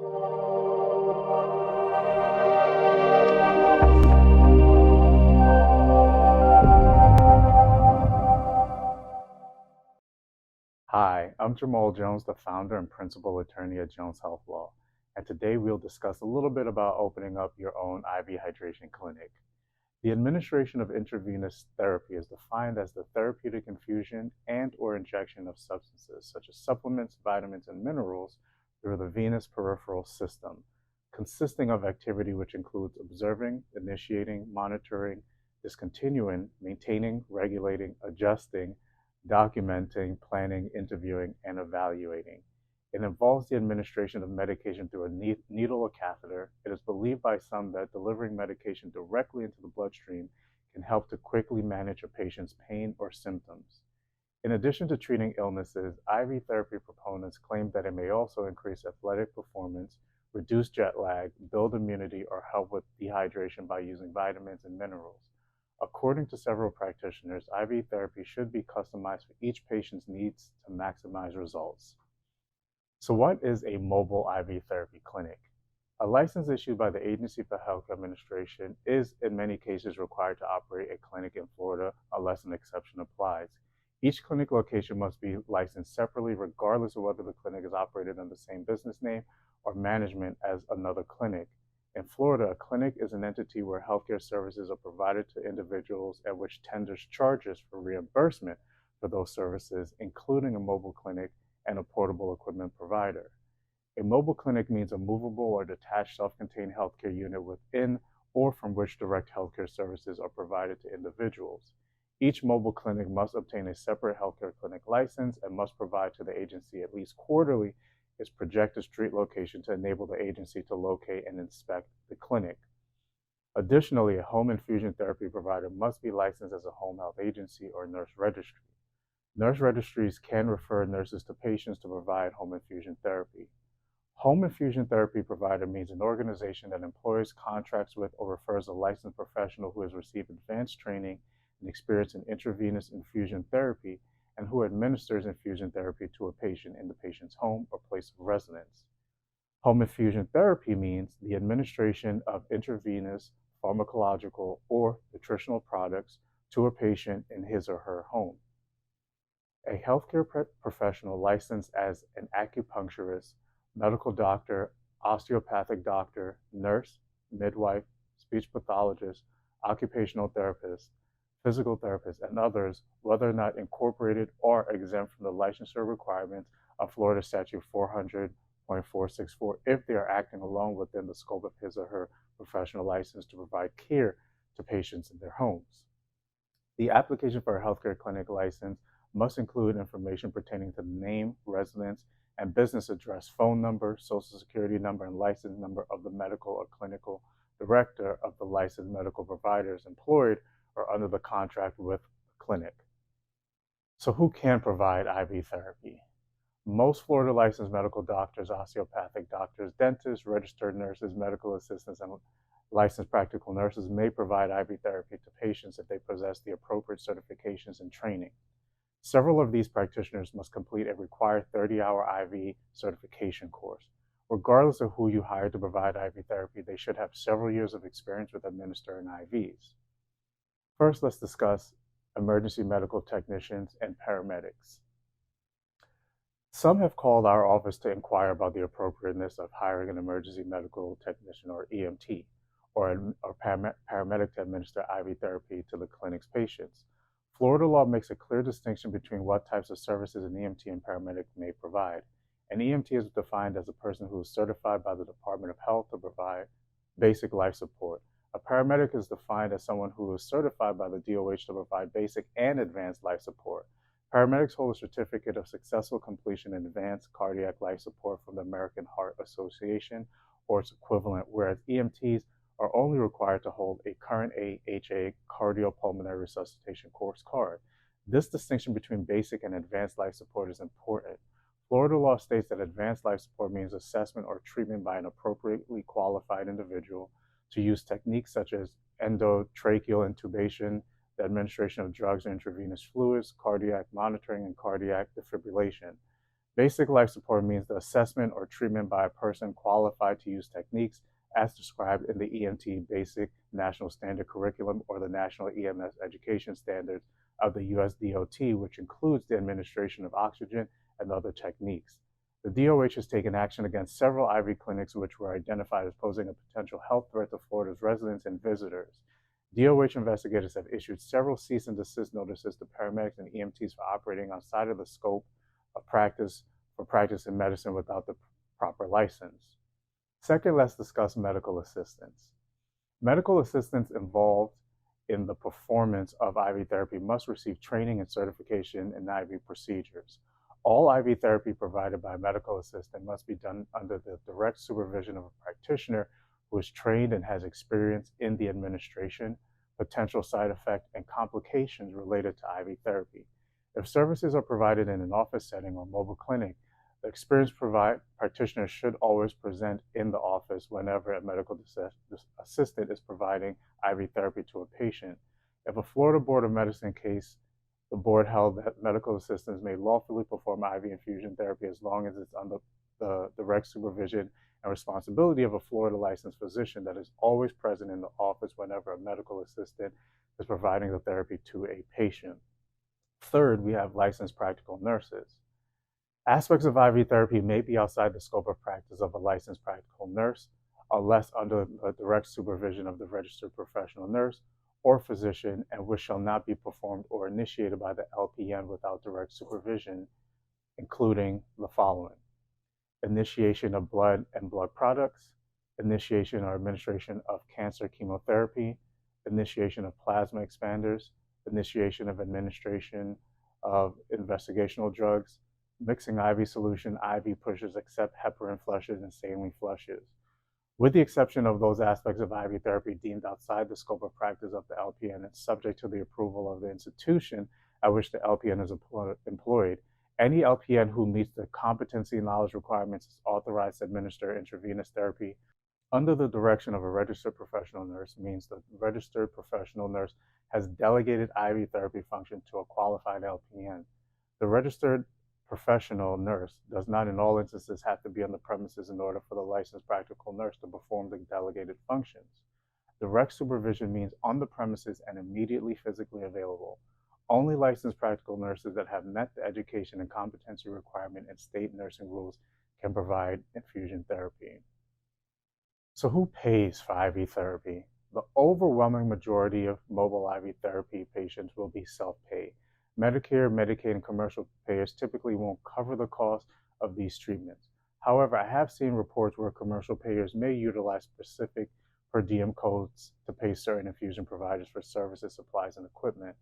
Hi, I'm Jamal Jones, the founder and principal attorney at Jones Health Law, and today we'll discuss a little bit about opening up your own IV hydration clinic. The administration of intravenous therapy is defined as the therapeutic infusion and/or injection of substances such as supplements, vitamins, and minerals through the venous peripheral system, consisting of activity which includes observing, initiating, monitoring, discontinuing, maintaining, regulating, adjusting, documenting, planning, interviewing, and evaluating. It involves the administration of medication through a needle or catheter. It is believed by some that delivering medication directly into the bloodstream can help to quickly manage a patient's pain or symptoms. In addition to treating illnesses, IV therapy proponents claim that it may also increase athletic performance, reduce jet lag, build immunity, or help with dehydration by using vitamins and minerals. According to several practitioners, IV therapy should be customized for each patient's needs to maximize results. So what is a mobile IV therapy clinic? A license issued by the Agency for Health Administration is in many cases required to operate a clinic in Florida unless an exception applies. Each clinic location must be licensed separately regardless of whether the clinic is operated under the same business name or management as another clinic. In Florida, a clinic is an entity where healthcare services are provided to individuals and which tenders charges for reimbursement for those services, including a mobile clinic and a portable equipment provider. A mobile clinic means a movable or detached self-contained healthcare unit within or from which direct healthcare services are provided to individuals. Each mobile clinic must obtain a separate healthcare clinic license and must provide to the agency at least quarterly its projected street location to enable the agency to locate and inspect the clinic. Additionally, a home infusion therapy provider must be licensed as a home health agency or nurse registry. Nurse registries can refer nurses to patients to provide home infusion therapy. Home infusion therapy provider means an organization that employs, contracts with, or refers a licensed professional who has received advanced training and experience in intravenous infusion therapy and who administers infusion therapy to a patient in the patient's home or place of residence. Home infusion therapy means the administration of intravenous pharmacological or nutritional products to a patient in his or her home. A healthcare professional licensed as an acupuncturist, medical doctor, osteopathic doctor, nurse, midwife, speech pathologist, occupational therapist, physical therapists, and others, whether or not incorporated or exempt from the licensure requirements of Florida Statute 400.464 if they are acting alone within the scope of his or her professional license to provide care to patients in their homes. The application for a healthcare clinic license must include information pertaining to the name, residence, and business address, phone number, social security number, and license number of the medical or clinical director of the licensed medical providers employed or under the contract with the clinic. So who can provide IV therapy? Most Florida licensed medical doctors, osteopathic doctors, dentists, registered nurses, medical assistants, and licensed practical nurses may provide IV therapy to patients if they possess the appropriate certifications and training. Several of these practitioners must complete a required 30-hour IV certification course. Regardless of who you hire to provide IV therapy, they should have several years of experience with administering IVs. First, let's discuss emergency medical technicians and paramedics. Some have called our office to inquire about the appropriateness of hiring an emergency medical technician or EMT or paramedic to administer IV therapy to the clinic's patients. Florida law makes a clear distinction between what types of services an EMT and paramedic may provide. An EMT is defined as a person who is certified by the Department of Health to provide basic life support. A paramedic is defined as someone who is certified by the DOH to provide basic and advanced life support. Paramedics hold a certificate of successful completion in advanced cardiac life support from the American Heart Association or its equivalent, whereas EMTs are only required to hold a current AHA cardiopulmonary resuscitation course card. This distinction between basic and advanced life support is important. Florida law states that advanced life support means assessment or treatment by an appropriately qualified individual to use techniques such as endotracheal intubation, the administration of drugs and intravenous fluids, cardiac monitoring, and cardiac defibrillation. Basic life support means the assessment or treatment by a person qualified to use techniques as described in the EMT Basic National Standard Curriculum or the National EMS Education Standards of the US DOT, which includes the administration of oxygen and other techniques. The DOH has taken action against several IV clinics which were identified as posing a potential health threat to Florida's residents and visitors. DOH investigators have issued several cease and desist notices to paramedics and EMTs for operating outside of the scope of practice for practice in medicine without the proper license. Second, let's discuss medical assistants. Medical assistants involved in the performance of IV therapy must receive training and certification in IV procedures. All IV therapy provided by a medical assistant must be done under the direct supervision of a practitioner who is trained and has experience in the administration, potential side effects, and complications related to IV therapy. If services are provided in an office setting or mobile clinic, the experienced practitioner should always present in the office whenever a medical assistant is providing IV therapy to a patient. If a Florida Board of Medicine case, the board held that medical assistants may lawfully perform IV infusion therapy as long as it's under the direct supervision and responsibility of a Florida licensed physician that is always present in the office whenever a medical assistant is providing the therapy to a patient. Third, we have licensed practical nurses. Aspects of IV therapy may be outside the scope of practice of a licensed practical nurse unless under the direct supervision of the registered professional nurse or physician, and which shall not be performed or initiated by the LPN without direct supervision, including the following: initiation of blood and blood products, initiation or administration of cancer chemotherapy, initiation of plasma expanders, initiation of administration of investigational drugs, mixing IV solution, IV pushes except heparin flushes and saline flushes. With the exception of those aspects of IV therapy deemed outside the scope of practice of the LPN and subject to the approval of the institution at which the LPN is employed, any LPN who meets the competency and knowledge requirements is authorized to administer intravenous therapy under the direction of a registered professional nurse. Means the registered professional nurse has delegated IV therapy function to a qualified LPN. The registered professional nurse does not in all instances have to be on the premises in order for the licensed practical nurse to perform the delegated functions. Direct supervision means on the premises and immediately physically available. Only licensed practical nurses that have met the education and competency requirement and state nursing rules can provide infusion therapy. So who pays for IV therapy? The overwhelming majority of mobile IV therapy patients will be self-pay. Medicare, Medicaid, and commercial payers typically won't cover the cost of these treatments. However, I have seen reports where commercial payers may utilize specific per diem codes to pay certain infusion providers for services, supplies, and equipment.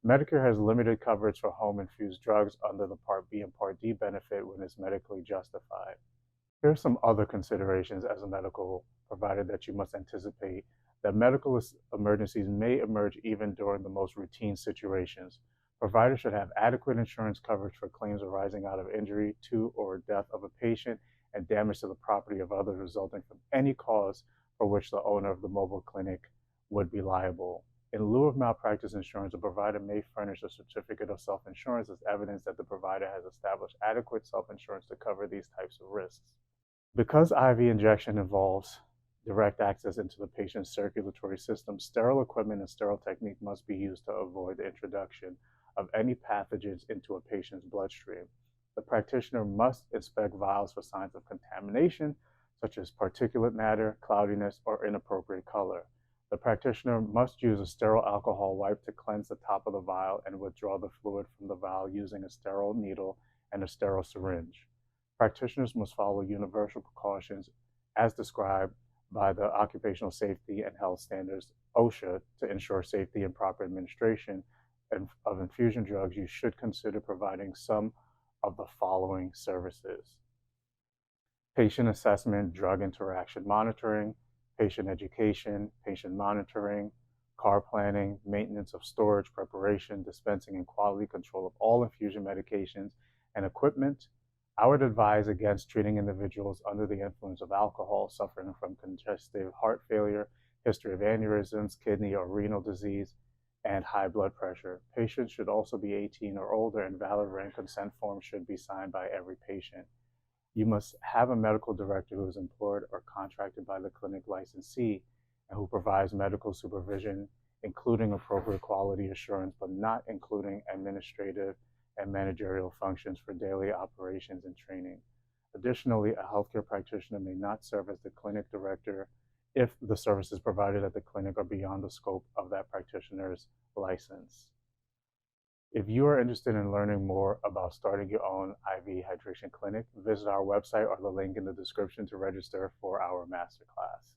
Medicare has limited coverage for home-infused drugs under the Part B and Part D benefit when it's medically justified. Here are some other considerations as a medical provider that you must anticipate: that medical emergencies may emerge even during the most routine situations. Providers should have adequate insurance coverage for claims arising out of injury to or death of a patient and damage to the property of others resulting from any cause for which the owner of the mobile clinic would be liable. In lieu of malpractice insurance, a provider may furnish a certificate of self-insurance as evidence that the provider has established adequate self-insurance to cover these types of risks. Because IV injection involves direct access into the patient's circulatory system, sterile equipment and sterile technique must be used to avoid the introduction of any pathogens into a patient's bloodstream. The practitioner must inspect vials for signs of contamination, such as particulate matter, cloudiness, or inappropriate color. The practitioner must use a sterile alcohol wipe to cleanse the top of the vial and withdraw the fluid from the vial using a sterile needle and a sterile syringe. Practitioners must follow universal precautions as described by the Occupational Safety and Health Standards, OSHA, to ensure safety and proper administration of infusion drugs. You should consider providing some of the following services: patient assessment, drug interaction monitoring, patient education, patient monitoring, car planning, maintenance of storage, preparation, dispensing, and quality control of all infusion medications and equipment. I would advise against treating individuals under the influence of alcohol, suffering from congestive heart failure, history of aneurysms, kidney or renal disease, and high blood pressure. Patients should also be 18 or older, and valid written consent forms should be signed by every patient. You must have a medical director who is employed or contracted by the clinic licensee and who provides medical supervision, including appropriate quality assurance, but not including administrative and managerial functions for daily operations and training. Additionally, a healthcare practitioner may not serve as the clinic director if the services provided at the clinic are beyond the scope of that practitioner's license. If you are interested in learning more about starting your own IV hydration clinic, visit our website or the link in the description to register for our masterclass.